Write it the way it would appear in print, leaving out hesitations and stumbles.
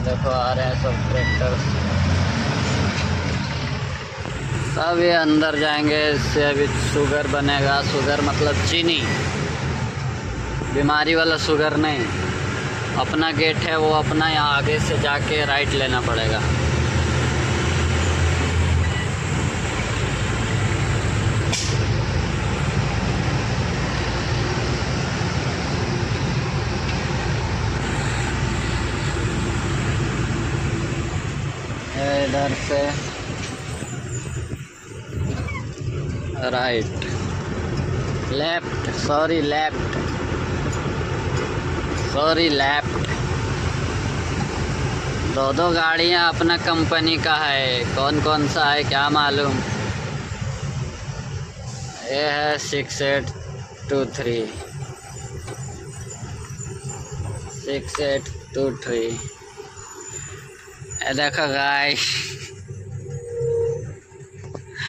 देखो आ रहे हैं सब ट्रैक्टर। सब ये अंदर जाएंगे, इससे अभी शुगर बनेगा। शुगर मतलब चीनी, बीमारी वाला शुगर नहीं। अपना गेट है वो अपना, यहाँ आगे से जाके राइट लेना पड़ेगा। इधर से right, left, sorry left, sorry left. दो गाड़ियाँ अपना कंपनी का है, कौन कौन सा है क्या मालूम। ये है 6823, 6823। देखो गाइस,